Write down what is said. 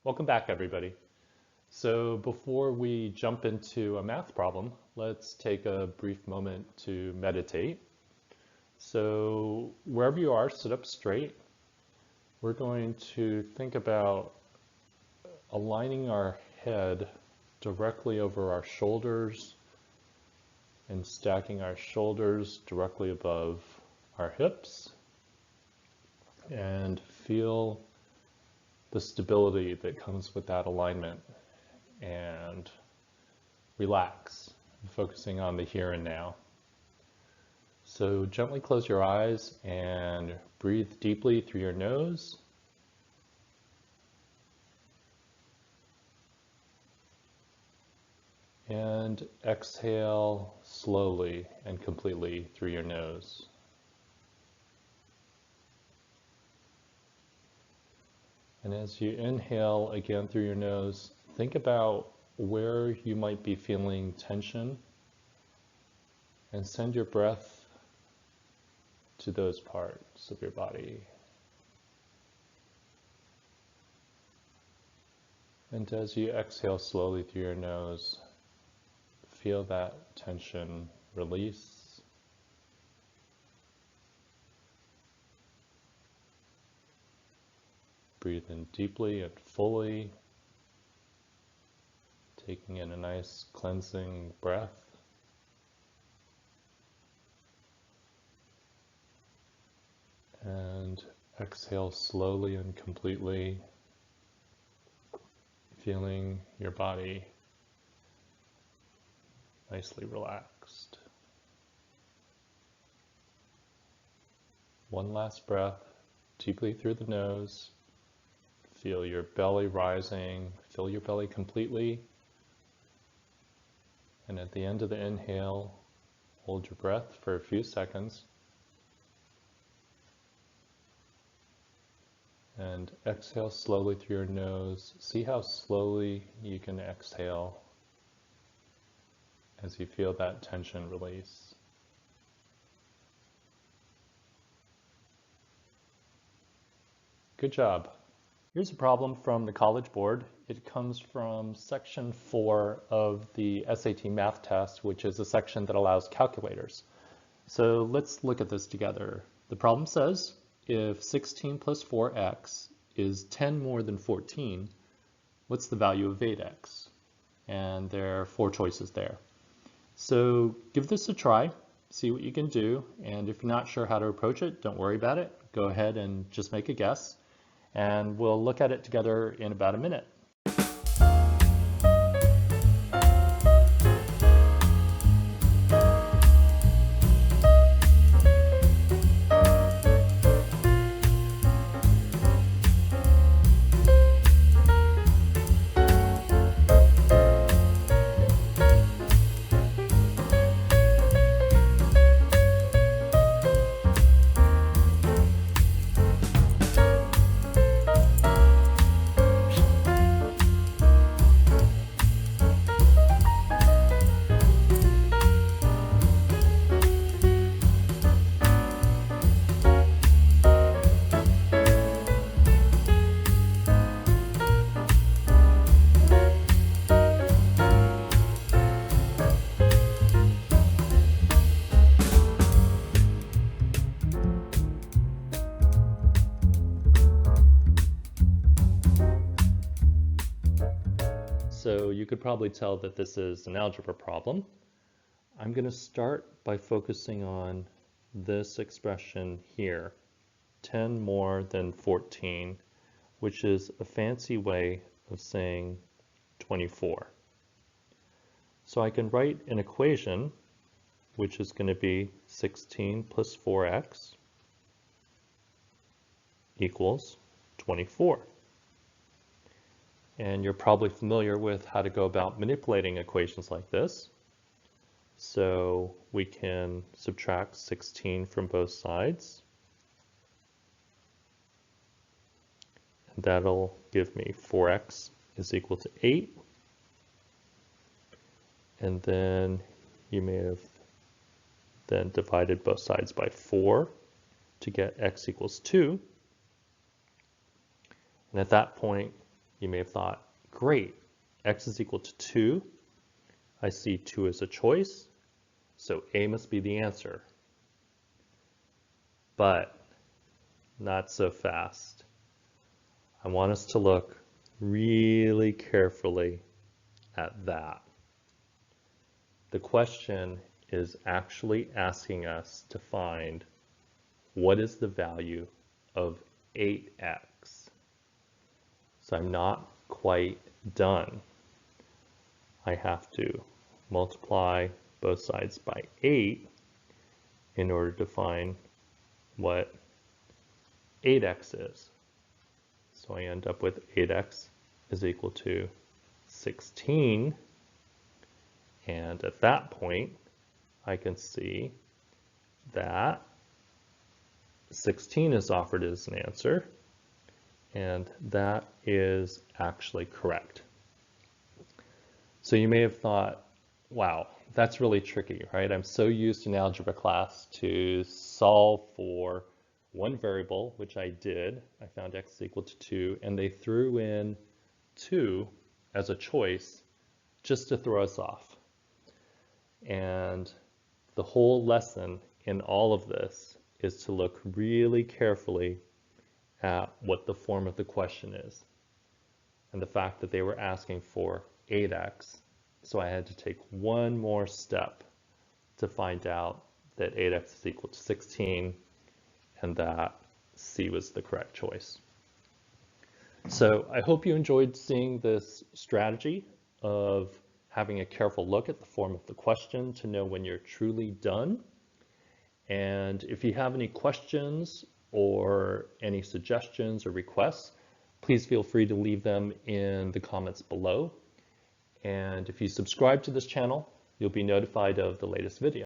Welcome back, everybody. So before we jump into a math problem, let's take a brief moment to meditate. So wherever you are, sit up straight. We're going to think about aligning our head directly over our shoulders and stacking our shoulders directly above our hips, and feel the stability that comes with that alignment, and relax, focusing on the here and now. So gently close your eyes and breathe deeply through your nose. And exhale slowly and completely through your nose. And as you inhale again through your nose, think about where you might be feeling tension and send your breath to those parts of your body. And as you exhale slowly through your nose, feel that tension release. Breathe in deeply and fully, taking in a nice cleansing breath. And exhale slowly and completely, feeling your body nicely relaxed. One last breath, deeply through the nose. Feel your belly rising, fill your belly completely. And at the end of the inhale, hold your breath for a few seconds. And exhale slowly through your nose. See how slowly you can exhale as you feel that tension release. Good job. Here's a problem from the College Board. It comes from section 4 of the SAT math test, which is a section that allows calculators. So let's look at this together. The problem says, if 16 plus 4x is 10 more than 14, what's the value of 8x? And there are 4 choices there. So give this a try, see what you can do, and if you're not sure how to approach it, don't worry about it. Go ahead and just make a guess, and we'll look at it together in about a minute. So you could probably tell that this is an algebra problem. I'm going to start by focusing on this expression here, 10 more than 14, which is a fancy way of saying 24. So I can write an equation which is going to be 16 plus 4x equals 24. And you're probably familiar with how to go about manipulating equations like this. So we can subtract 16 from both sides. And that'll give me 4x is equal to 8. And then you may have then divided both sides by 4 to get x equals 2. And at that point, You may have thought, great, x is equal to 2. I see 2 as a choice, so A must be the answer. But not so fast. I want us to look really carefully at that. The question is actually asking us to find what is the value of 8x. So I'm not quite done. I have to multiply both sides by 8 in order to find what 8x is. So I end up with 8x is equal to 16. And at that point, I can see that 16 is offered as an answer, and that is actually correct. So you may have thought, wow, that's really tricky, right? I'm so used in algebra class to solve for one variable, which I did. I found x is equal to 2, and they threw in 2 as a choice just to throw us off. And the whole lesson in all of this is to look really carefully at what the form of the question is and the fact that they were asking for 8x. So I had to take one more step to find out that 8x is equal to 16 and that C was the correct choice. So I hope you enjoyed seeing this strategy of having a careful look at the form of the question to know when you're truly done. And if you have any questions or any suggestions or requests, please feel free to leave them in the comments below. And if you subscribe to this channel, you'll be notified of the latest video.